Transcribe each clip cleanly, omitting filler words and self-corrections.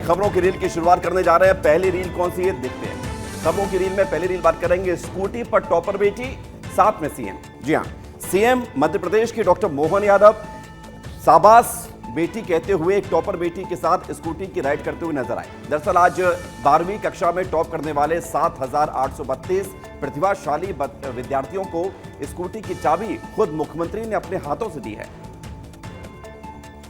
खबरों की रील की शुरुआत करने जा रहे हैं। पहली रील कौन सी है देखते हैं। खबरों की रील में पहली रील बात करेंगे स्कूटी पर टॉपर बेटी, साथ में सीएम। जी हां, सीएम मध्य प्रदेश की डॉक्टर मोहन यादव शाबाश बेटी कहते हुए एक टॉपर बेटी के साथ स्कूटी की राइड करते हुए नजर आए। दरअसल आज 12वीं कक्षा में टॉप करने वाले 7,832 प्रतिभाशाली विद्यार्थियों को स्कूटी की चाबी खुद मुख्यमंत्री ने अपने हाथों से दी है।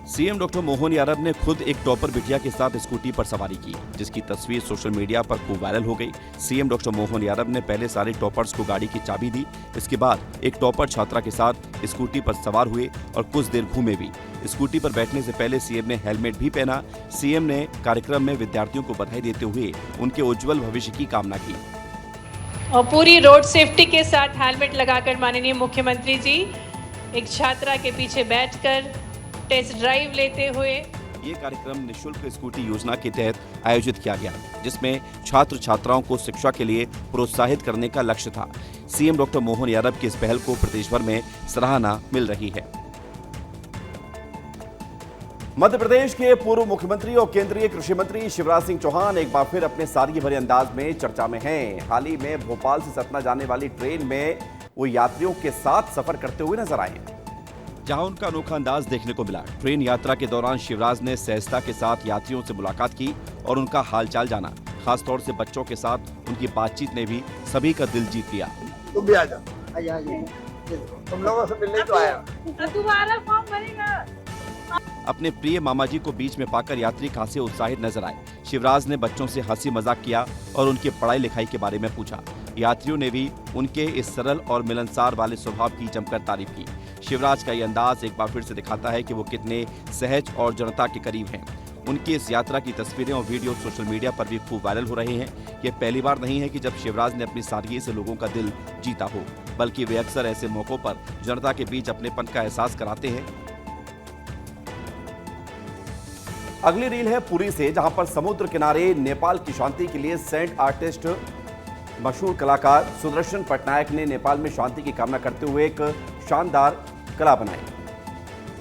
सीएम डॉक्टर मोहन यादव ने खुद एक टॉपर बिटिया के साथ स्कूटी पर सवारी की, जिसकी तस्वीर सोशल मीडिया पर खूब वायरल हो गई। सीएम डॉक्टर मोहन यादव ने पहले सारे टॉपर्स को गाड़ी की चाबी दी। इसके बाद एक टॉपर छात्रा के साथ स्कूटी पर सवार हुए और कुछ देर घूमे भी। स्कूटी पर बैठने से पहले सीएम ने हेलमेट भी पहना। सीएम ने कार्यक्रम में विद्यार्थियों को बधाई देते हुए उनके उज्जवल भविष्य की कामना की और पूरी रोड सेफ्टी के साथ हेलमेट लगाकर माननीय मुख्यमंत्री जी एक छात्रा के पीछे बैठकर टेस्ट ड्राइव लेते हुए। ये कार्यक्रम निःशुल्क स्कूटी योजना के तहत आयोजित किया गया, जिसमें छात्र छात्राओं को शिक्षा के लिए प्रोत्साहित करने का लक्ष्य था। सीएम डॉक्टर मोहन यादव की इस पहल को प्रदेश भर में सराहना मिल रही है। मध्य प्रदेश के पूर्व मुख्यमंत्री और केंद्रीय कृषि मंत्री शिवराज सिंह चौहान एक बार फिर अपने सादगी भरे अंदाज में चर्चा में हैं। हाल ही में भोपाल से सतना जाने वाली ट्रेन में वो यात्रियों के साथ सफर करते हुए नजर आए, जहां उनका अनोखा अंदाज देखने को मिला। ट्रेन यात्रा के दौरान शिवराज ने सहजता के साथ यात्रियों से मुलाकात की और उनका हालचाल जाना। खासतौर से बच्चों के साथ उनकी बातचीत ने भी सभी का दिल जीत लिया। तुम भी आ जाओ, तुम लोगों से मिलने तो आया। दोबारा फॉर्म भरेगा। अपने प्रिय मामा जी को बीच में पाकर यात्री खासे उत्साहित नजर आए। शिवराज ने बच्चों से हंसी मजाक किया और उनकी पढ़ाई लिखाई के बारे में पूछा। यात्रियों ने भी उनके इस सरल और मिलनसार वाले स्वभाव की जमकर तारीफ की। शिवराज का ये अंदाज एक बार फिर से दिखाता है कि वो कितने सहज और जनता के करीब हैं। उनकी इस यात्रा की तस्वीरें और वीडियो सोशल मीडिया पर भी खूब वायरल हो रहे हैं। ये पहली बार नहीं है कि जब शिवराज ने अपनी सादगी से लोगों का दिल जीता हो, बल्कि वे अक्सर ऐसे मौकों पर जनता के बीच अपनेपन का एहसास कराते हैं। अगली रील है पुरी से, जहां पर समुद्र किनारे नेपाल की शांति के लिए सेंट आर्टिस्ट मशहूर कलाकार सुदर्शन पटनायक ने नेपाल में शांति की कामना करते हुए एक शानदार कला बनाई।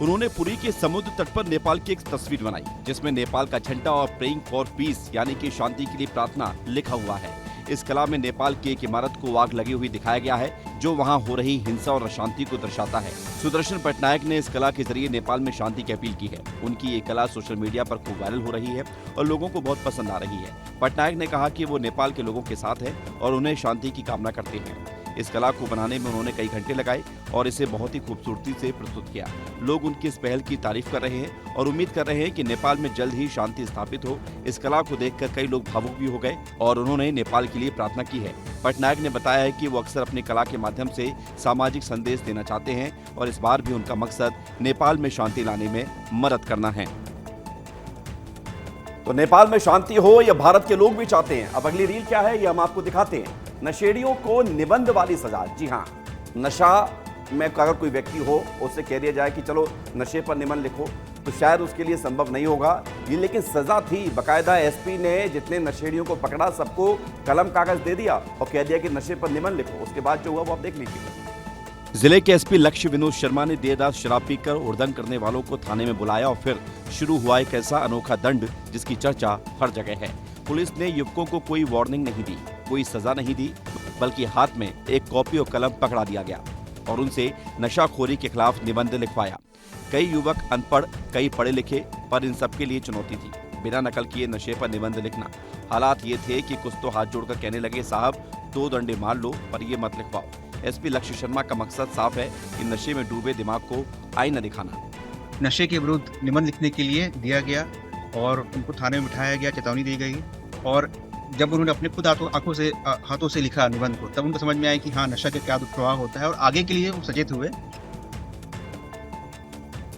उन्होंने पुरी के समुद्र तट पर नेपाल की एक तस्वीर बनाई, जिसमें नेपाल का झंडा और प्रेइंग फॉर पीस यानी कि शांति के लिए प्रार्थना लिखा हुआ है। इस कला में नेपाल की एक इमारत को आग लगी हुई दिखाया गया है, जो वहां हो रही हिंसा और अशांति को दर्शाता है। सुदर्शन पटनायक ने इस कला के जरिए नेपाल में शांति की अपील की है। उनकी ये कला सोशल मीडिया पर खूब वायरल हो रही है और लोगों को बहुत पसंद आ रही है। पटनायक ने कहा कि वो नेपाल के लोगों के साथ है और उन्हें शांति की कामना करते हैं। इस कला को बनाने में उन्होंने कई घंटे लगाए और इसे बहुत ही खूबसूरती से प्रस्तुत किया। लोग उनकी इस पहल की तारीफ कर रहे हैं और उम्मीद कर रहे हैं कि नेपाल में जल्द ही शांति स्थापित हो। इस कला को देखकर कई लोग भावुक भी हो गए और उन्होंने नेपाल के लिए प्रार्थना की है। पटनायक ने बताया है कि वो अक्सर अपनी कला के माध्यम से सामाजिक संदेश देना चाहते हैं और इस बार भी उनका मकसद नेपाल में शांति लाने में मदद करना है। तो नेपाल में शांति हो यह भारत के लोग भी चाहते हैं। अब अगली रील क्या है ये हम आपको दिखाते हैं। नशेड़ियों को निबंध वाली सजा। जी हां, नशा में अगर कोई व्यक्ति हो, उससे कह दिया जाए कि चलो नशे पर निबंध लिखो, तो शायद उसके लिए संभव नहीं होगा ये, लेकिन सजा थी। बाकायदा एसपी ने जितने नशेड़ियों को पकड़ा सबको कलम कागज दे दिया और कह दिया कि नशे पर निबंध लिखो। उसके बाद जो हुआ वो आप देख लीजिए। जिले के एसपी लक्ष्य विनोद शर्मा ने देर रात शराब पीकर उड़दंग करने वालों को थाने में बुलाया और फिर शुरू हुआ एक ऐसा अनोखा दंड जिसकी चर्चा हर जगह है। पुलिस ने युवकों को कोई वार्निंग नहीं दी, कोई सजा नहीं दी, बल्कि हाथ में एक कॉपी और कलम पकड़ा दिया गया और उनसे नशाखोरी के खिलाफ निबंध लिखवाया। कई युवक अनपढ़, कई पढ़े लिखे, पर इन सब के लिए चुनौती थी बिना नकल किए नशे पर निबंध लिखना। हालात ये थे कि कुछ तो हाथ जोड़कर कहने लगे, साहब 2 डंडे मार लो पर ये मत लिखवाओ। एसपी लक्ष्य शर्मा का मकसद साफ है कि नशे में डूबे दिमाग को आईना दिखाना। नशे के विरुद्ध निबंध लिखने के लिए दिया गया और उनको थाने में बिठाया गया, चेतावनी दी गई और जब उन्होंने अपने खुद हाथों से लिखा निबंध को, तब उनको समझ में आया कि हाँ, नशा का क्या दुष्प्रभाव होता है और आगे के लिए वो सचेत हुए।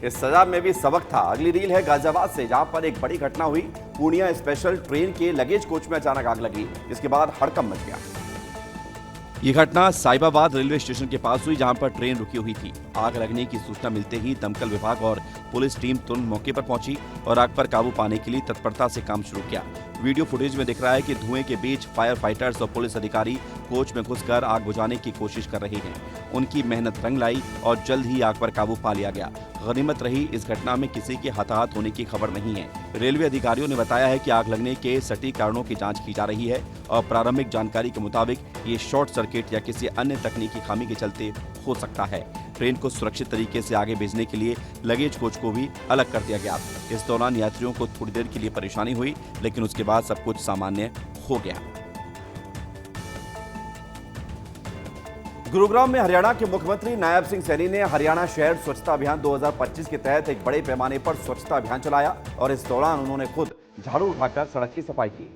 इस सजा में भी सबक था। अगली रील है गाजियाबाद से, जहां पर एक बड़ी घटना हुई। पूर्णिया स्पेशल ट्रेन के लगेज कोच में अचानक आग लगी, जिसके बाद हड़कंप मच गया। ये घटना साहिबाबाद रेलवे स्टेशन के पास हुई, जहां पर ट्रेन रुकी हुई थी। आग लगने की सूचना मिलते ही दमकल विभाग और पुलिस टीम तुरंत मौके पर पहुंची और आग पर काबू पाने के लिए तत्परता से काम शुरू किया। वीडियो फुटेज में दिख रहा है कि धुएं के बीच फायर फाइटर्स और पुलिस अधिकारी कोच में घुसकर आग बुझाने की कोशिश कर रहे हैं। उनकी मेहनत रंग लाई और जल्द ही आग पर काबू पा लिया गया। गनीमत रही इस घटना में किसी के हताहत होने की खबर नहीं है। रेलवे अधिकारियों ने बताया है कि आग लगने के सटीक कारणों की जांच की जा रही है और प्रारंभिक जानकारी के मुताबिक ये शॉर्ट सर्किट या किसी अन्य तकनीकी खामी के चलते हो सकता है। ट्रेन को सुरक्षित तरीके से आगे भेजने के लिए लगेज कोच को भी अलग कर दिया गया। इस दौरान यात्रियों को थोड़ी देर के लिए परेशानी हुई, लेकिन उसके बाद सब कुछ सामान्य हो गया। गुरुग्राम में हरियाणा के मुख्यमंत्री नायब सिंह सैनी ने हरियाणा शहर स्वच्छता अभियान 2025 के तहत एक बड़े पैमाने पर स्वच्छता अभियान चलाया और इस दौरान उन्होंने खुद झाड़ू उठाकर सड़क की सफाई की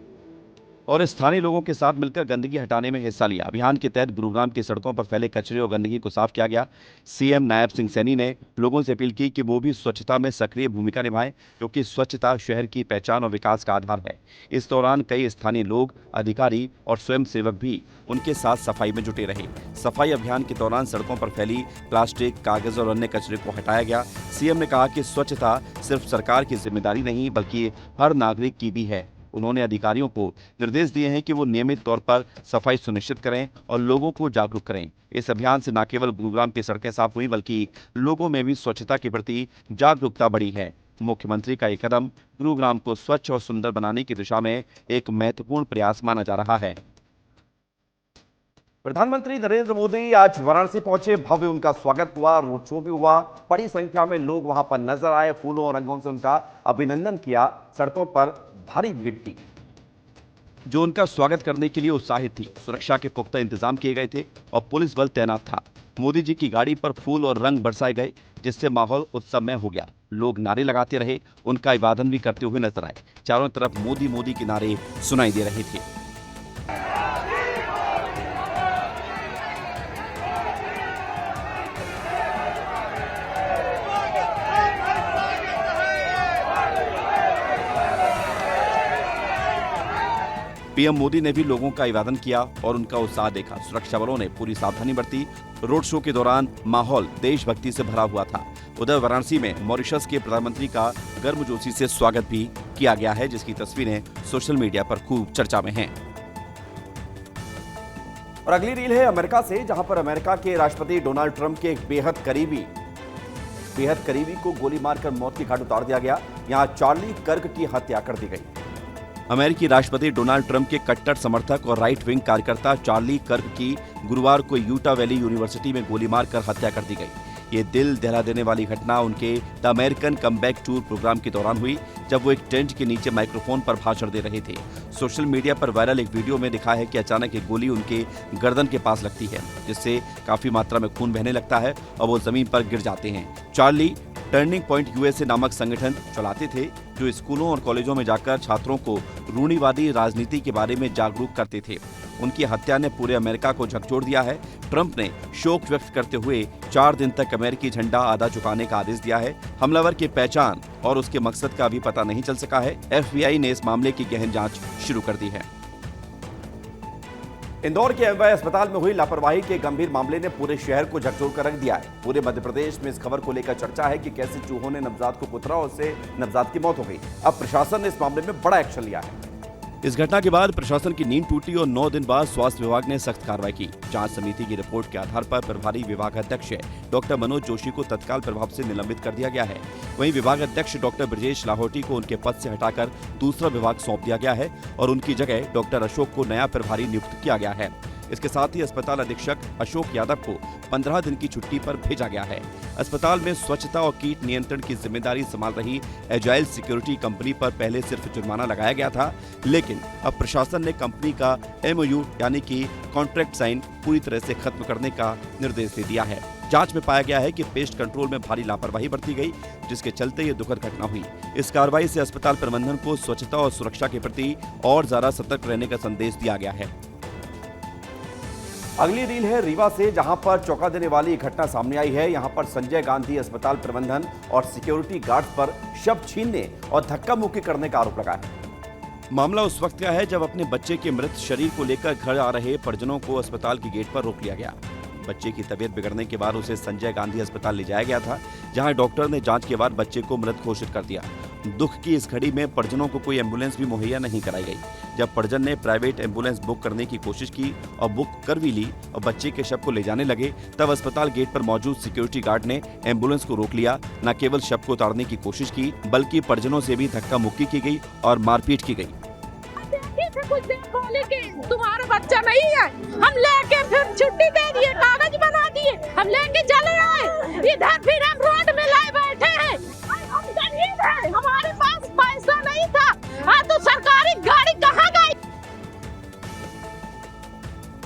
और स्थानीय लोगों के साथ मिलकर गंदगी हटाने में हिस्सा लिया। अभियान के तहत गुरुग्राम की सड़कों पर फैले कचरे और गंदगी को साफ किया गया। सीएम नायब सिंह सैनी ने लोगों से अपील की कि वो भी स्वच्छता में सक्रिय भूमिका निभाएं, क्योंकि स्वच्छता शहर की पहचान और विकास का आधार है। इस दौरान कई स्थानीय लोग, अधिकारी और स्वयंसेवक भी उनके साथ सफाई में जुटे रहे। सफाई अभियान के दौरान सड़कों पर फैली प्लास्टिक, कागज और अन्य कचरे को हटाया गया। सीएम ने कहा कि स्वच्छता सिर्फ सरकार की जिम्मेदारी नहीं, बल्कि हर नागरिक की भी है। उन्होंने अधिकारियों को निर्देश दिए हैं कि वो नियमित तौर पर सफाई सुनिश्चित करें और लोगों को जागरूक करें। इस अभियान से न केवल गुरुग्राम की सड़कें साफ हुई, बल्कि लोगों में भी स्वच्छता के प्रति जागरूकता बढ़ी है। मुख्यमंत्री का ये कदम गुरुग्राम को स्वच्छ और सुंदर बनाने की दिशा में एक महत्वपूर्ण प्रयास माना जा रहा है। प्रधानमंत्री नरेंद्र मोदी आज वाराणसी पहुंचे। भव्य उनका स्वागत हुआ, रोड शो भी हुआ। बड़ी संख्या में लोग वहां पर नजर आए, फूलों और रंगों से उनका अभिनंदन किया। सड़कों पर भारी भीड़ थी जो उनका स्वागत करने के लिए उत्साहित थी। सुरक्षा के पुख्ता इंतजाम किए गए थे और पुलिस बल तैनात था। मोदी जी की गाड़ी पर फूल और रंग बरसाए गए, जिससे माहौल उत्सवमय हो गया। लोग नारे लगाते रहे, उनका अभिवादन भी करते हुए नजर आए। चारों तरफ मोदी मोदी के नारे सुनाई दे रहे थे। पीएम मोदी ने भी लोगों का अभिवादन किया और उनका उत्साह देखा। सुरक्षा बलों ने पूरी सावधानी बरती। रोड शो के दौरान माहौल देशभक्ति से भरा हुआ था। उधर वाराणसी में मॉरिशस के प्रधानमंत्री का गर्मजोशी से स्वागत भी किया गया है, जिसकी तस्वीरें सोशल मीडिया पर खूब चर्चा में हैं। और अगली रील है अमेरिका से, जहां पर अमेरिका के राष्ट्रपति डोनाल्ड ट्रंप के एक बेहद करीबी को गोली मारकर मौत की घाट उतार दिया गया। यहां चार्ली कर्क की हत्या कर दी गई। अमेरिकी राष्ट्रपति डोनाल्ड ट्रंप के कट्टर समर्थक और राइट विंग कार्यकर्ता चार्ली कर्क की गुरुवार को यूटा वैली यूनिवर्सिटी में गोली मारकर हत्या कर दी गई। ये दिल दहला देने वाली घटना उनके the American comeback tour programme के दौरान हुई, जब वो एक टेंट के नीचे माइक्रोफोन पर भाषण दे रहे थे। सोशल मीडिया पर वायरल एक वीडियो में दिखा है कि अचानक एक गोली उनके गर्दन के पास लगती है, जिससे काफी मात्रा में खून बहने लगता है और वो जमीन पर गिर जाते हैं। चार्ली टर्निंग पॉइंट यूएसए नामक संगठन चलाते थे, जो स्कूलों और कॉलेजों में जाकर छात्रों को रूढ़िवादी राजनीति के बारे में जागरूक करते थे। उनकी हत्या ने पूरे अमेरिका को झकझोर दिया है। ट्रंप ने शोक व्यक्त करते हुए 4 दिन तक अमेरिकी झंडा आधा झुकाने का आदेश दिया है। हमलावर की पहचान और उसके मकसद का भी पता नहीं चल सका है। FBI ने इस मामले की गहन जांच शुरू कर दी है। इंदौर के एमवाई अस्पताल में हुई लापरवाही के गंभीर मामले ने पूरे शहर को झकझोर कर रख दिया है। पूरे मध्य प्रदेश में इस खबर को लेकर चर्चा है कि कैसे चूहों ने नवजात को कुतरा और उससे नवजात की मौत हो गई। अब प्रशासन ने इस मामले में बड़ा एक्शन लिया है। इस घटना के बाद प्रशासन की नींद टूटी और 9 दिन बाद स्वास्थ्य विभाग ने सख्त कार्रवाई की। जांच समिति की रिपोर्ट के आधार पर प्रभारी विभागाध्यक्ष डॉक्टर मनोज जोशी को तत्काल प्रभाव से निलंबित कर दिया गया है। वहीं विभागाध्यक्ष डॉक्टर ब्रजेश लाहौटी को उनके पद से हटाकर दूसरा विभाग सौंप दिया गया है और उनकी जगह डॉक्टर अशोक को नया प्रभारी नियुक्त किया गया है। इसके साथ ही अस्पताल अधीक्षक अशोक यादव को 15 दिन की छुट्टी पर भेजा गया है। अस्पताल में स्वच्छता और कीट नियंत्रण की जिम्मेदारी संभाल रही एजाइल सिक्योरिटी कंपनी पर पहले सिर्फ जुर्माना लगाया गया था, लेकिन अब प्रशासन ने कंपनी का MOU यानी कि कॉन्ट्रैक्ट साइन पूरी तरह से खत्म करने का निर्देश दे दिया है। जांच में पाया गया है कि पेस्ट कंट्रोल में भारी लापरवाही बरती गई, जिसके चलते ये दुखद घटना हुई। इस कार्रवाई से अस्पताल प्रबंधन को स्वच्छता और सुरक्षा के प्रति और ज्यादा सतर्क रहने का संदेश दिया गया है। अगली रील है रीवा से, जहां पर चौंका देने वाली घटना सामने आई है। यहां पर संजय गांधी अस्पताल प्रबंधन और सिक्योरिटी गार्ड पर शव छीनने और धक्का मुक्की करने का आरोप लगा है। मामला उस वक्त का है जब अपने बच्चे के मृत शरीर को लेकर घर आ रहे परिजनों को अस्पताल की गेट पर रोक लिया गया। बच्चे की तबीयत बिगड़ने के बाद उसे संजय गांधी अस्पताल ले जाया गया था, जहां डॉक्टर ने जांच के बाद बच्चे को मृत घोषित कर दिया। दुख की इस घड़ी में परिजनों को कोई एम्बुलेंस भी मुहैया नहीं कराई गई। जब परिजन ने प्राइवेट एम्बुलेंस बुक करने की कोशिश की और बुक कर भी ली और बच्चे के शव को ले जाने लगे, तब अस्पताल गेट पर मौजूद सिक्योरिटी गार्ड ने एम्बुलेंस को रोक लिया। न केवल शव को उतारने की कोशिश की, बल्कि परिजनों से भी धक्का मुक्की की गई और मारपीट की गई। कुछ देर बोले कि तुम्हारा बच्चा नहीं है, हम लेके फिर छुट्टी दे दिए, कागज बना दिए, हम लेके चले आए। इधर फिर हम रोड में लाए बैठे हैं। हम गरीब हैं, हमारे पास पैसा नहीं था। तो सरकारी गाड़ी कहाँ गई?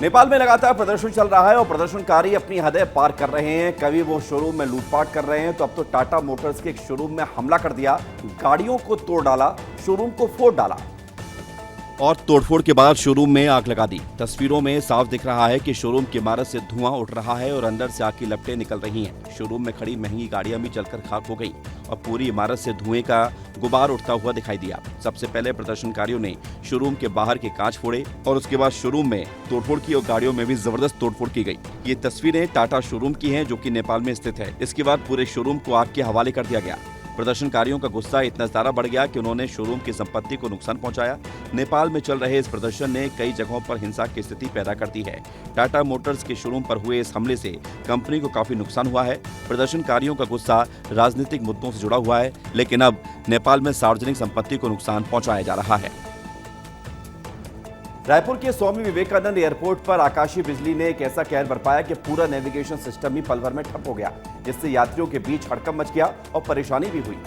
नेपाल में लगातार प्रदर्शन चल रहा है और प्रदर्शनकारी अपनी हदें पार कर रहे हैं। कभी वो शोरूम में लूटपाट कर रहे हैं, तो अब तो टाटा मोटर्स के एक शोरूम में हमला कर दिया, गाड़ियों को तोड़ डाला, शोरूम को फोड़ डाला और तोड़फोड़ के बाद शोरूम में आग लगा दी। तस्वीरों में साफ दिख रहा है कि शोरूम की इमारत से धुआं उठ रहा है और अंदर से आग की लपटें निकल रही हैं। शोरूम में खड़ी महंगी गाड़ियां भी जलकर खाक हो गई और पूरी इमारत से धुएं का गुबार उठता हुआ दिखाई दिया। सबसे पहले प्रदर्शनकारियों ने शोरूम के बाहर के कांच फोड़े और उसके बाद शोरूम में तोड़फोड़ की और गाड़ियों में भी जबरदस्त तोड़फोड़ की गई। ये तस्वीरें टाटा शोरूम की हैं, जो कि नेपाल में स्थित है। इसके बाद पूरे शोरूम को आग के हवाले कर दिया गया। प्रदर्शनकारियों का गुस्सा इतना ज्यादा बढ़ गया कि उन्होंने शोरूम की संपत्ति को नुकसान पहुंचाया। नेपाल में चल रहे इस प्रदर्शन ने कई जगहों पर हिंसा की स्थिति पैदा कर दी है। टाटा मोटर्स के शोरूम पर हुए इस हमले से कंपनी को काफी नुकसान हुआ है। प्रदर्शनकारियों का गुस्सा राजनीतिक मुद्दों से जुड़ा हुआ है, लेकिन अब नेपाल में सार्वजनिक संपत्ति को नुकसान पहुंचाया जा रहा है। रायपुर के स्वामी विवेकानंद एयरपोर्ट पर आकाशीय बिजली ने एक ऐसा कहर बरपाया कि पूरा नेविगेशन सिस्टम ही पल भर में ठप हो गया, जिससे यात्रियों के बीच हड़कंप मच गया और परेशानी भी हुई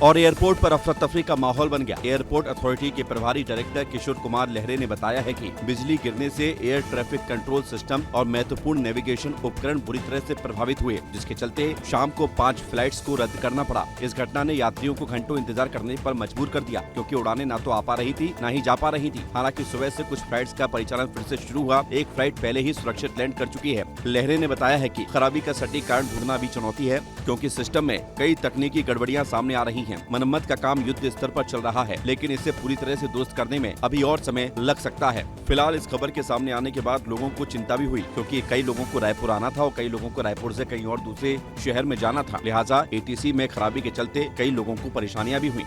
और एयरपोर्ट पर अफरा तफरी का माहौल बन गया। एयरपोर्ट अथॉरिटी के प्रभारी डायरेक्टर किशोर कुमार लहरे ने बताया है कि बिजली गिरने से एयर ट्रैफिक कंट्रोल सिस्टम और महत्वपूर्ण नेविगेशन उपकरण बुरी तरह से प्रभावित हुए, जिसके चलते शाम को 5 फ्लाइट्स को रद्द करना पड़ा। इस घटना ने यात्रियों को घंटों इंतजार करने पर मजबूर कर दिया, क्योंकि उड़ानें ना तो आ पा रही थी, न ही जा पा रही थी। हालांकि सुबह से कुछ फ्लाइट्स का परिचालन फिर से शुरू हुआ। एक फ्लाइट पहले ही सुरक्षित लैंड कर चुकी है। लहरे ने बताया है कि खराबी का सटीक कारण ढूंढना भी चुनौती है, क्योंकि सिस्टम में कई तकनीकी गड़बड़ियां सामने आ रही हैं। मरम्मत का काम युद्ध स्तर पर चल रहा है, लेकिन इसे पूरी तरह से दुरुस्त करने में अभी और समय लग सकता है। फिलहाल इस खबर के सामने आने के बाद लोगों को चिंता भी हुई, क्योंकि कई लोगों को रायपुर आना था और कई लोगों को रायपुर से कहीं और दूसरे शहर में जाना था। लिहाजा एटीसी में खराबी के चलते कई लोगों को परेशानियां भी हुई।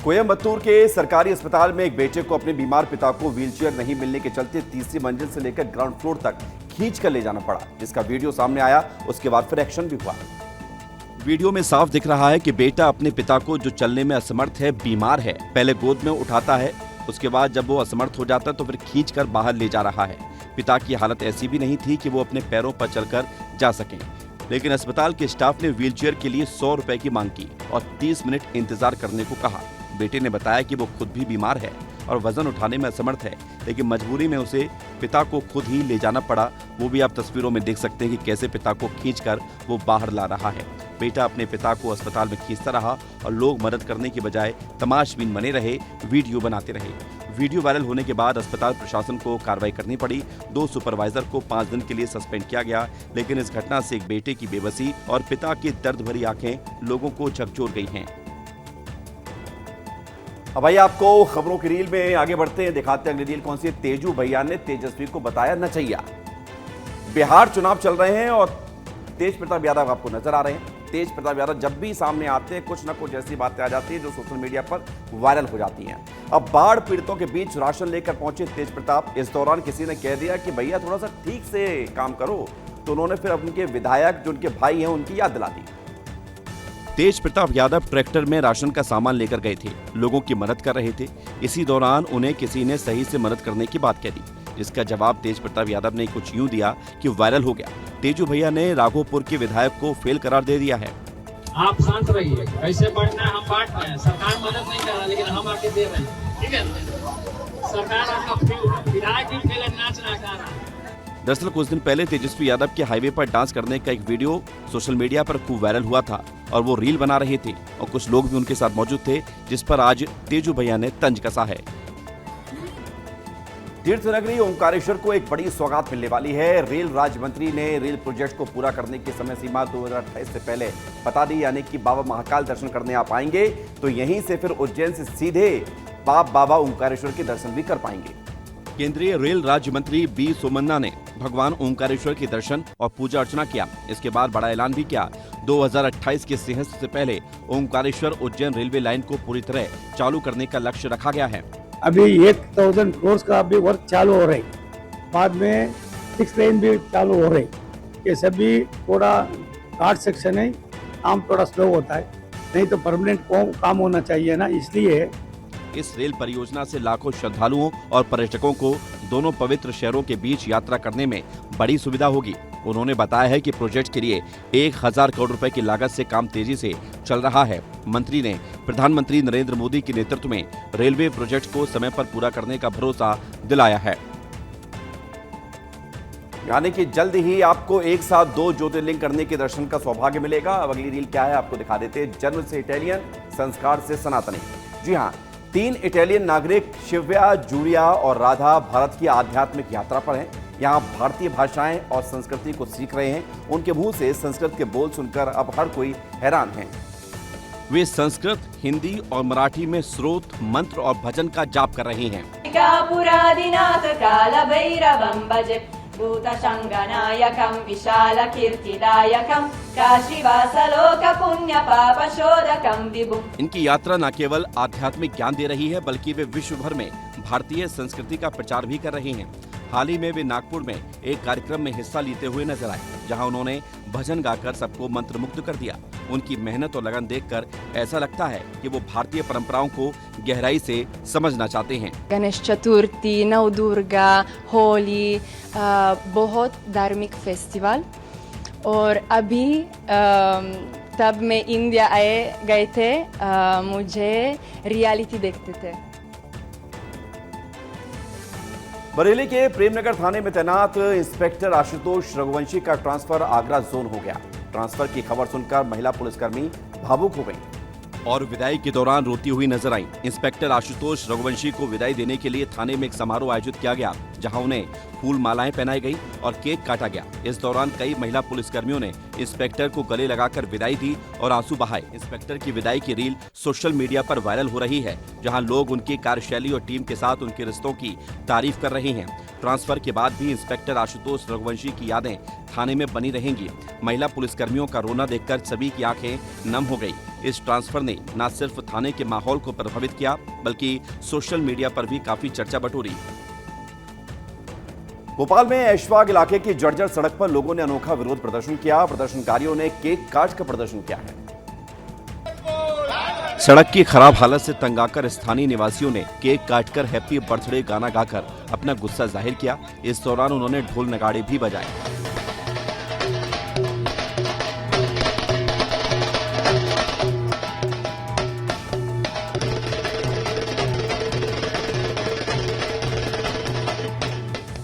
कोयम्बटूर के सरकारी अस्पताल में एक बेटे को अपने बीमार पिता को व्हीलचेयर नहीं मिलने के चलते तीसरी मंजिल से लेकर ग्राउंड फ्लोर तक खींच कर ले जाना पड़ा, जिसका वीडियो सामने आया। उसके बाद फिर एक्शन भी हुआ। वीडियो में साफ दिख रहा है कि बेटा अपने पिता को, जो चलने में असमर्थ है, बीमार है, पहले गोद में उठाता है, उसके बाद जब वो असमर्थ हो जाता है तो फिर खींचकर बाहर ले जा रहा है। पिता की हालत ऐसी भी नहीं थी कि वो अपने पैरों पर चलकर जा सकें, लेकिन अस्पताल के स्टाफ ने व्हीलचेयर के लिए 100 रुपए की मांग की और 30 मिनट इंतजार करने को कहा। बेटे ने बताया कि वो खुद भी बीमार है और वजन उठाने में असमर्थ है, लेकिन मजबूरी में उसे पिता को खुद ही ले जाना पड़ा। वो भी आप तस्वीरों में देख सकते हैं कि कैसे पिता को खींचकर वो बाहर ला रहा है। बेटा अपने पिता को अस्पताल में खींचता रहा और लोग मदद करने की बजाय तमाशबीन बने रहे, वीडियो बनाते रहे। वीडियो वायरल होने के बाद अस्पताल प्रशासन को कार्रवाई करनी पड़ी। 2 सुपरवाइजर को 5 दिन के लिए सस्पेंड किया गया, लेकिन इस घटना से एक बेटे की बेबसी और पिता की दर्द भरी आंखें लोगों को झकझोर गई हैं। अब भाई आपको खबरों की रील में आगे बढ़ते हैं, दिखाते हैं अगली रील कौन सी है। तेजू भैया ने तेजस्वी को बताया नचैया। बिहार चुनाव चल रहे हैं और तेज प्रताप यादव आपको नजर आ रहे हैं। तेज प्रताप यादव जब भी सामने आते हैं, कुछ ना कुछ ऐसी बातें आ जाती है जो सोशल मीडिया पर वायरल हो जाती हैं। अब बाढ़ पीड़ितों के बीच राशन लेकर पहुंचे तेज प्रताप। इस दौरान किसी ने कह दिया कि भैया थोड़ा सा ठीक से काम करो, तो उन्होंने फिर उनके विधायक जो उनके भाई हैं उनकी याद दिला दी। तेज प्रताप यादव ट्रैक्टर में राशन का सामान लेकर गए थे, लोगों की मदद कर रहे थे। इसी दौरान उन्हें किसी ने सही से मदद करने की बात कह दी, जिसका जवाब तेज प्रताप यादव ने कुछ यूं दिया कि वायरल हो गया। तेजू भैया ने राघोपुर के विधायक को फेल करार दे दिया है। आप शांत रहिए, कैसे बांटना है हम बांट रहे हैं। सरकार मदद नहीं कर रहा, लेकिन हम आके दे रहे हैं, ठीक है। सरकार आपका विधायक भी फेल नाचना गा रहा है। दरअसल कुछ दिन पहले तेजस्वी यादव के हाईवे पर डांस करने का एक वीडियो सोशल मीडिया पर खूब वायरल हुआ था और वो रील बना रहे थे और कुछ लोग भी उनके साथ मौजूद थे, जिस पर आज तेजू भैया ने तंज कसा है। तीर्थनगरी ओंकारेश्वर को एक बड़ी सौगात मिलने वाली है। रेल राज्य मंत्री ने रेल प्रोजेक्ट को पूरा करने की समय सीमा 2028 से पहले बता दी, यानी कि बाबा महाकाल दर्शन करने आप आएंगे तो यहीं से फिर उज्जैन से सीधे बाबा ओंकारेश्वर के दर्शन भी कर पाएंगे। केंद्रीय रेल राज्य मंत्री बी सोमन्ना ने भगवान ओंकारेश्वर के दर्शन और पूजा अर्चना किया। इसके बाद बड़ा ऐलान भी किया। 2028 के सिंहस्थ से पहले ओंकारेश्वर उज्जैन रेलवे लाइन को पूरी तरह चालू करने का लक्ष्य रखा गया है। अभी 1000 करोड़ का अभी वर्क चालू हो रही, बाद में 6 लेन भी चालू हो रही। ये सभी थोड़ा घाट सेक्शन है, काम थोड़ा स्लो होता है, नहीं तो परमानेंट काम होना चाहिए ना, इसलिए इस रेल परियोजना से लाखों श्रद्धालुओं और पर्यटकों को दोनों पवित्र शहरों के बीच यात्रा करने में बड़ी सुविधा होगी। उन्होंने बताया है कि प्रोजेक्ट के लिए 1000 करोड़ रुपए की लागत से काम तेजी से चल रहा है। मंत्री ने प्रधानमंत्री नरेंद्र मोदी के नेतृत्व में रेलवे प्रोजेक्ट को समय पर पूरा करने का भरोसा दिलाया है। यानी कि जल्द ही आपको एक साथ 2 ज्योतिर्लिंग करने के दर्शन का सौभाग्य मिलेगा। अब अगली रील क्या है आपको दिखा देते हैं। जन्म से इटालियन, संस्कार से सनातनी। जी हाँ, 3 इटालियन नागरिक शिव्या, जूलिया और राधा भारत की आध्यात्मिक यात्रा पर हैं। यहाँ भारतीय भाषाएं और संस्कृति को सीख रहे हैं। उनके मुंह से संस्कृत के बोल सुनकर अब हर कोई हैरान है। वे संस्कृत, हिंदी और मराठी में स्रोत, मंत्र और भजन का जाप कर रहे हैं। पुरादिनाथ काल भैरवं भजे भूतशङ्गनायकं विशालकीर्तिदायकं काशीवासलोक पुण्य पापशोधकं विभुम्। इनकी यात्रा न केवल आध्यात्मिक ज्ञान दे रही है, बल्कि वे विश्व भर में भारतीय संस्कृति का प्रचार भी कर रहे हैं। हाल ही में वे नागपुर में एक कार्यक्रम में हिस्सा लेते हुए नजर आए, जहां उन्होंने भजन गाकर सबको मंत्रमुग्ध कर दिया। उनकी मेहनत और लगन देखकर ऐसा लगता है कि वो भारतीय परंपराओं को गहराई से समझना चाहते हैं। गणेश चतुर्थी, नवदुर्गा, होली, बहुत धार्मिक फेस्टिवल। और अभी तब मैं इंडिया गए थे, मुझे रियलिटी देखते थे। बरेली के प्रेमनगर थाने में तैनात इंस्पेक्टर आशुतोष रघुवंशी का ट्रांसफर आगरा जोन हो गया। ट्रांसफर की खबर सुनकर महिला पुलिसकर्मी भावुक हो गई और विदाई के दौरान रोती हुई नजर आई। इंस्पेक्टर आशुतोष रघुवंशी को विदाई देने के लिए थाने में एक समारोह आयोजित किया गया, जहां उन्हें फूल मालाएं पहनाई गई और केक काटा गया। इस दौरान कई महिला पुलिसकर्मियों ने इंस्पेक्टर को गले लगाकर विदाई दी और आंसू बहाए। इंस्पेक्टर की विदाई की रील सोशल मीडिया पर वायरल हो रही है, जहां लोग उनकी कार्यशैली और टीम के साथ उनके रिश्तों की तारीफ कर रहे हैं। ट्रांसफर के बाद भी इंस्पेक्टर आशुतोष रघुवंशी की यादें थाने में बनी रहेंगी। महिला पुलिसकर्मियों का रोना देखकर सभी की आंखें नम हो गई। इस ट्रांसफर ने न सिर्फ थाने के माहौल को प्रभावित किया, बल्कि सोशल मीडिया पर भी काफी चर्चा बटोरी। भोपाल में ऐशबाग इलाके की जर्जर सड़क पर लोगों ने अनोखा विरोध प्रदर्शन किया। प्रदर्शनकारियों ने केक काट कर प्रदर्शन किया है। सड़क की खराब हालत से तंग आकर स्थानीय निवासियों ने केक काटकर हैप्पी बर्थडे गाना गाकर अपना गुस्सा जाहिर किया। इस दौरान उन्होंने ढोल नगाड़े भी बजाए।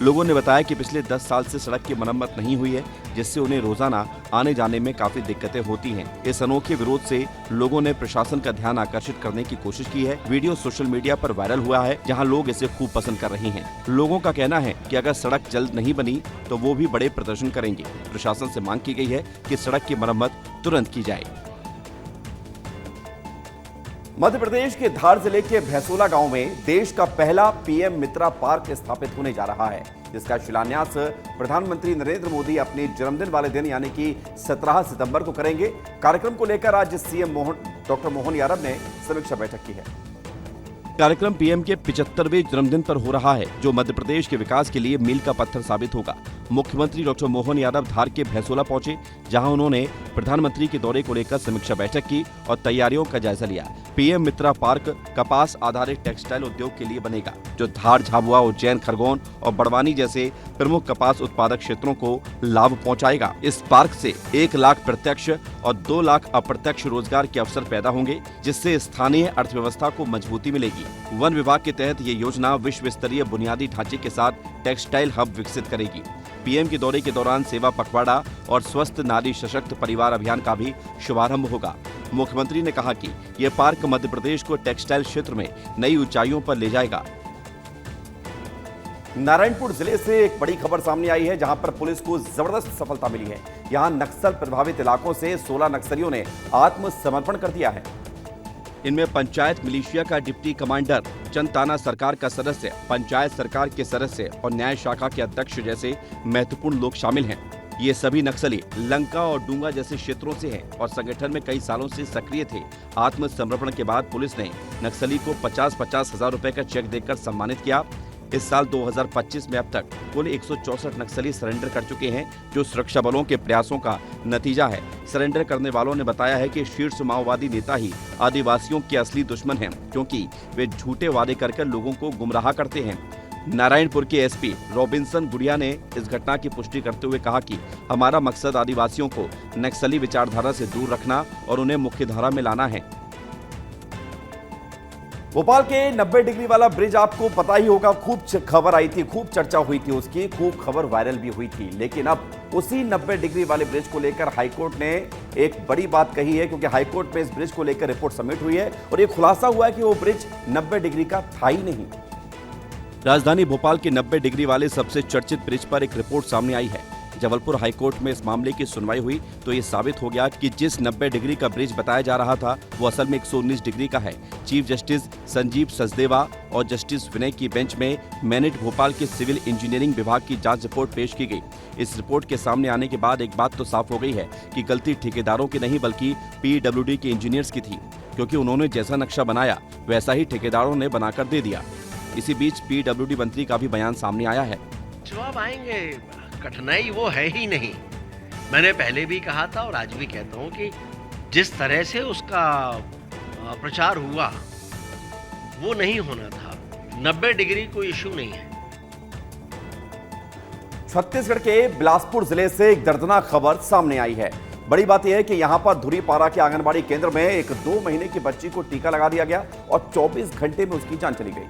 लोगों ने बताया कि पिछले 10 साल से सड़क की मरम्मत नहीं हुई है, जिससे उन्हें रोजाना आने जाने में काफी दिक्कतें होती हैं। इस अनोखे विरोध से लोगों ने प्रशासन का ध्यान आकर्षित करने की कोशिश की है। वीडियो सोशल मीडिया पर वायरल हुआ है, जहां लोग इसे खूब पसंद कर रहे हैं। लोगों का कहना है कि अगर सड़क जल्द नहीं बनी तो वो भी बड़े प्रदर्शन करेंगे। प्रशासन से मांग की गई है कि सड़क की मरम्मत तुरंत की जाए। मध्य प्रदेश के धार जिले के भैंसोला गांव में देश का पहला पीएम मित्रा पार्क स्थापित होने जा रहा है, जिसका शिलान्यास प्रधानमंत्री नरेंद्र मोदी अपने जन्मदिन वाले दिन यानी कि 17 सितंबर को करेंगे। कार्यक्रम को लेकर आज सीएम डॉक्टर मोहन यादव ने समीक्षा बैठक की है। कार्यक्रम पीएम के 75वें जन्मदिन पर हो रहा है, जो मध्य प्रदेश के विकास के लिए मील का पत्थर साबित होगा। मुख्यमंत्री डॉक्टर मोहन यादव धार के भैंसोला पहुंचे, जहां उन्होंने प्रधानमंत्री के दौरे को लेकर समीक्षा बैठक की और तैयारियों का जायजा लिया। पीएम मित्रा पार्क कपास आधारित टेक्सटाइल उद्योग के लिए बनेगा, जो धार, झाबुआ, उज्जैन, खरगोन और बड़वानी जैसे प्रमुख कपास उत्पादक क्षेत्रों को लाभ पहुंचाएगा। इस पार्क से 1 लाख प्रत्यक्ष और 2 लाख अप्रत्यक्ष रोजगार के अवसर पैदा होंगे, जिससे स्थानीय अर्थव्यवस्था को मजबूती मिलेगी। वन विभाग के तहत ये योजना विश्व स्तरीय बुनियादी ढांचे के साथ टेक्सटाइल हब विकसित करेगी। पीएम के दौरे के दौरान सेवा पखवाड़ा और स्वस्थ नारी सशक्त परिवार अभियान का भी शुभारंभ होगा। मुख्यमंत्री ने कहा कि यह पार्क मध्य प्रदेश को टेक्सटाइल क्षेत्र में नई ऊंचाइयों पर ले जाएगा। नारायणपुर जिले से एक बड़ी खबर सामने आई है, जहां पर पुलिस को जबरदस्त सफलता मिली है। यहां नक्सल प्रभावित इलाकों से 16 नक्सलियों ने आत्मसमर्पण कर दिया है। इनमें पंचायत मिलिशिया का डिप्टी कमांडर, चंद सरकार का सदस्य, पंचायत सरकार के सदस्य और न्याय शाखा के अध्यक्ष जैसे महत्वपूर्ण लोग शामिल हैं। ये सभी नक्सली लंका और डूंगा जैसे क्षेत्रों से हैं और संगठन में कई सालों से सक्रिय थे। आत्मसमर्पण के बाद पुलिस ने नक्सली को 50-50 हजार रुपए का चेक देकर सम्मानित किया। इस साल 2025 में अब तक कुल 164 नक्सली सरेंडर कर चुके हैं, जो सुरक्षा बलों के प्रयासों का नतीजा है। सरेंडर करने वालों ने बताया है कि शीर्ष माओवादी नेता ही आदिवासियों के असली दुश्मन हैं, क्योंकि वे झूठे वादे कर लोगों को गुमराह करते हैं। नारायणपुर के एसपी रॉबिन्सन गुड़िया ने इस घटना की पुष्टि करते हुए कहा कि हमारा मकसद आदिवासियों को नक्सली विचारधारा से दूर रखना और उन्हें मुख्यधारा में लाना है। भोपाल के 90 डिग्री वाला ब्रिज आपको पता ही होगा, खूब खबर आई थी, खूब चर्चा हुई थी उसकी, खूब खबर वायरल भी हुई थी। लेकिन अब उसी 90 डिग्री वाले ब्रिज को लेकर हाईकोर्ट ने एक बड़ी बात कही है, क्योंकि हाईकोर्ट में इस ब्रिज को लेकर रिपोर्ट सबमिट हुई है और ये खुलासा हुआ है कि वो ब्रिज 90 डिग्री का था ही नहीं। राजधानी भोपाल के 90 डिग्री वाले सबसे चर्चित ब्रिज पर एक रिपोर्ट सामने आई है। जबलपुर हाईकोर्ट में इस मामले की सुनवाई हुई तो ये साबित हो गया कि जिस 90 डिग्री का ब्रिज बताया जा रहा था वो असल में 119 डिग्री का है। चीफ जस्टिस संजीव सचदेवा और जस्टिस विनय की बेंच में मैनेट भोपाल के सिविल इंजीनियरिंग विभाग की जांच रिपोर्ट पेश की गई। इस रिपोर्ट के सामने आने के बाद एक बात तो साफ हो गई है कि गलती ठेकेदारों की नहीं बल्कि PWD के इंजीनियर्स की थी, क्योंकि उन्होंने जैसा नक्शा बनाया वैसा ही ठेकेदारों ने बनाकर दे दिया। इसी बीच PWD मंत्री का भी बयान सामने आया है। जवाब आएंगे, कठिनाई वो है ही नहीं। मैंने पहले भी कहा था और आज भी कहता हूँ कि जिस तरह से उसका प्रचार हुआ वो नहीं होना था। 90 डिग्री कोई इशू नहीं है। छत्तीसगढ़ के बिलासपुर जिले से एक दर्दनाक खबर सामने आई है। बड़ी बात यह है कि यहां पर धुरीपारा के आंगनबाड़ी केंद्र में एक 2 महीने की बच्ची को टीका लगा दिया गया और 24 घंटे में उसकी जान चली गई।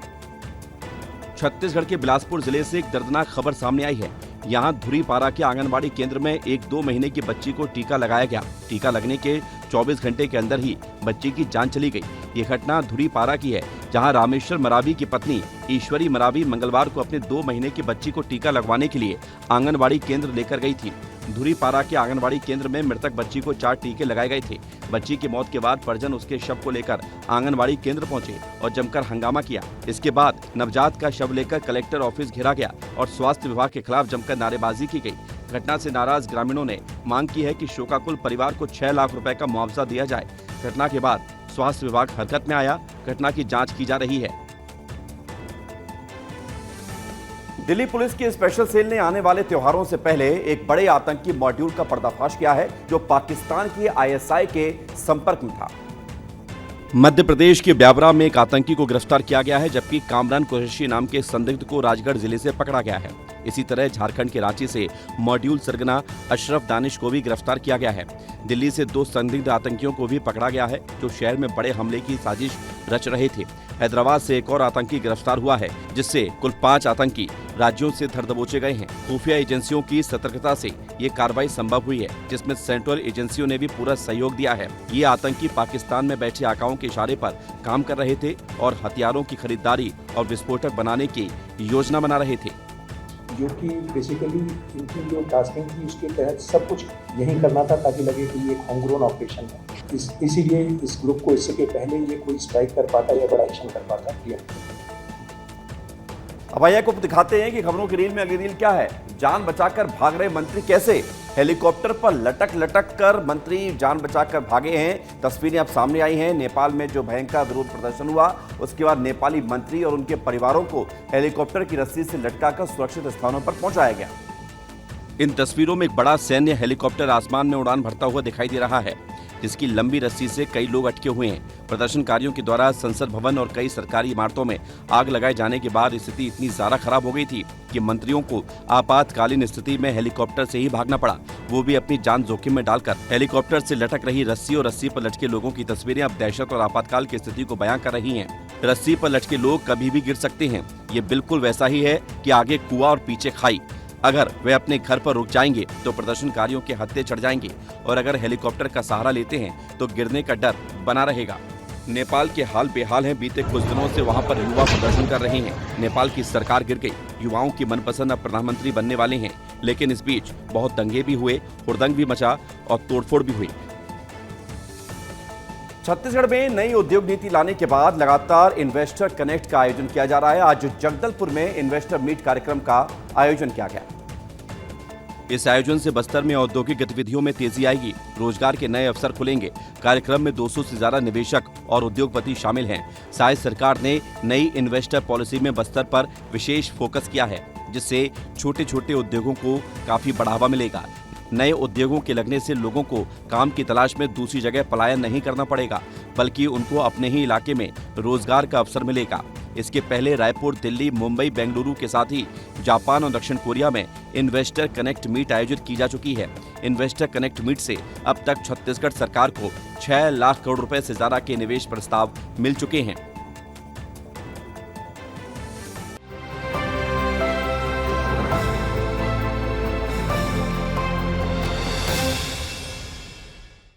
छत्तीसगढ़ के बिलासपुर जिले से एक दर्दनाक खबर सामने आई है। यहाँ धुरीपारा के आंगनबाड़ी केंद्र में एक 2 महीने की बच्ची को टीका लगाया गया। टीका लगने के 24 घंटे के अंदर ही बच्ची की जान चली गई। ये घटना धुरीपारा की है, जहां रामेश्वर मरावी की पत्नी ईश्वरी मरावी मंगलवार को अपने 2 महीने की बच्ची को टीका लगवाने के लिए आंगनबाड़ी केंद्र लेकर गई थी। धुरीपारा के आंगनबाड़ी केंद्र में मृतक बच्ची को 4 टीके लगाए गए थे। बच्ची की मौत के बाद परिजन उसके शव को लेकर आंगनबाड़ी केंद्र पहुंचे और जमकर हंगामा किया। इसके बाद नवजात का शव लेकर कलेक्टर ऑफिस घेरा गया और स्वास्थ्य विभाग के खिलाफ जमकर नारेबाजी की गई। घटना से नाराज ग्रामीणों ने मांग की है कि शोकाकुल परिवार को 6 लाख रुपए का मुआवजा दिया जाए। घटना के बाद स्वास्थ्य विभाग हरकत में आया। घटना की जांच की जा रही है। दिल्ली पुलिस की स्पेशल सेल ने आने वाले त्योहारों से पहले एक बड़े आतंकी मॉड्यूल का पर्दाफाश किया है, जो पाकिस्तान की ISI के संपर्क में था। मध्य प्रदेश के ब्यावरा में एक आतंकी को गिरफ्तार किया गया है, जबकि कामरान कुरैशी नाम के संदिग्ध को राजगढ़ जिले से पकड़ा गया है। इसी तरह झारखंड के रांची से मॉड्यूल सरगना अशरफ दानिश को भी गिरफ्तार किया गया है। दिल्ली से 2 संदिग्ध आतंकियों को भी पकड़ा गया है, जो शहर में बड़े हमले की साजिश रच रहे थे। हैदराबाद से एक और आतंकी गिरफ्तार हुआ है, जिससे कुल 5 आतंकी राज्यों से धर दबोचे गए हैं। खुफिया एजेंसियों की सतर्कता से ये कार्रवाई संभव हुई है, जिसमें सेंट्रल एजेंसियों ने भी पूरा सहयोग दिया है। ये आतंकी पाकिस्तान में बैठे आकाओं के इशारे पर काम कर रहे थे और हथियारों की खरीदारी और विस्फोटक बनाने की योजना बना रहे थे, जो कि बेसिकली इनकी जो टास्किंग थी उसके तहत सब कुछ यही करना था ताकि लगे कि ये होमग्रोन ऑपरेशन है। इसीलिए इस ग्रुप को इससे पहले ये कोई स्ट्राइक कर पाता या बड़ा एक्शन कर पाता किया। अब आइए आपको दिखाते हैं कि खबरों की रील में अगली रील क्या है। जान बचाकर भाग रहे मंत्री कैसे? हेलीकॉप्टर पर लटक कर मंत्री जान बचाकर भागे हैं। तस्वीरें अब सामने आई हैं। नेपाल में जो भयंकर विरोध प्रदर्शन हुआ, उसके बाद नेपाली मंत्री और उनके परिवारों को हेलीकॉप्टर की रस्सी से लटकाकर सुरक्षित स्थानों पर पहुंचाया गया। इन तस्वीरों में एक बड़ा सैन्य हेलीकॉप्टर आसमान में उड़ान भरता हुआ दिखाई दे रहा है, जिसकी लंबी रस्सी से कई लोग अटके हुए हैं। प्रदर्शनकारियों के द्वारा संसद भवन और कई सरकारी इमारतों में आग लगाए जाने के बाद स्थिति इतनी ज्यादा खराब हो गई थी कि मंत्रियों को आपातकालीन स्थिति में हेलीकॉप्टर से ही भागना पड़ा, वो भी अपनी जान जोखिम में डालकर। हेलीकॉप्टर से लटक रही रस्सी और रस्सी पर लटके लोगों की तस्वीरें अब दहशत और आपातकाल की स्थिति को बयां कर रही हैं। रस्सी पर लटके लोग कभी भी गिर सकते हैं। ये बिल्कुल वैसा ही है कि आगे कुआं और पीछे खाई। अगर वे अपने घर पर रुक जाएंगे तो प्रदर्शनकारियों के हत्थे चढ़ जाएंगे, और अगर हेलीकॉप्टर का सहारा लेते हैं तो गिरने का डर बना रहेगा। नेपाल के हाल बेहाल हैं। बीते कुछ दिनों से वहां पर युवा प्रदर्शन कर रहे हैं। नेपाल की सरकार गिर गई। युवाओं की मनपसंद अब प्रधानमंत्री बनने वाले हैं, लेकिन इस बीच बहुत दंगे भी हुए, हुड़दंग भी मचा और तोड़फोड़ भी हुई। छत्तीसगढ़ में नई उद्योग नीति लाने के बाद लगातार इन्वेस्टर कनेक्ट का आयोजन किया जा रहा है। आज जगदलपुर में इन्वेस्टर मीट कार्यक्रम का आयोजन किया गया। इस आयोजन से बस्तर में औद्योगिक गतिविधियों में तेजी आएगी, रोजगार के नए अवसर खुलेंगे। कार्यक्रम में 200 से ज्यादा निवेशक और उद्योगपति शामिल हैं। साथ सरकार ने नई इन्वेस्टर पॉलिसी में बस्तर पर विशेष फोकस किया है, जिससे छोटे छोटे उद्योगों को काफी बढ़ावा मिलेगा। नए उद्योगों के लगने से लोगों को काम की तलाश में दूसरी जगह पलायन नहीं करना पड़ेगा, बल्कि उनको अपने ही इलाके में रोजगार का अवसर मिलेगा। इसके पहले रायपुर, दिल्ली, मुंबई, बेंगलुरु के साथ ही जापान और दक्षिण कोरिया में इन्वेस्टर कनेक्ट मीट आयोजित की जा चुकी है। इन्वेस्टर कनेक्ट मीट से अब तक छत्तीसगढ़ सरकार को 6 लाख करोड़ रुपए से ज्यादा के निवेश प्रस्ताव मिल चुके हैं।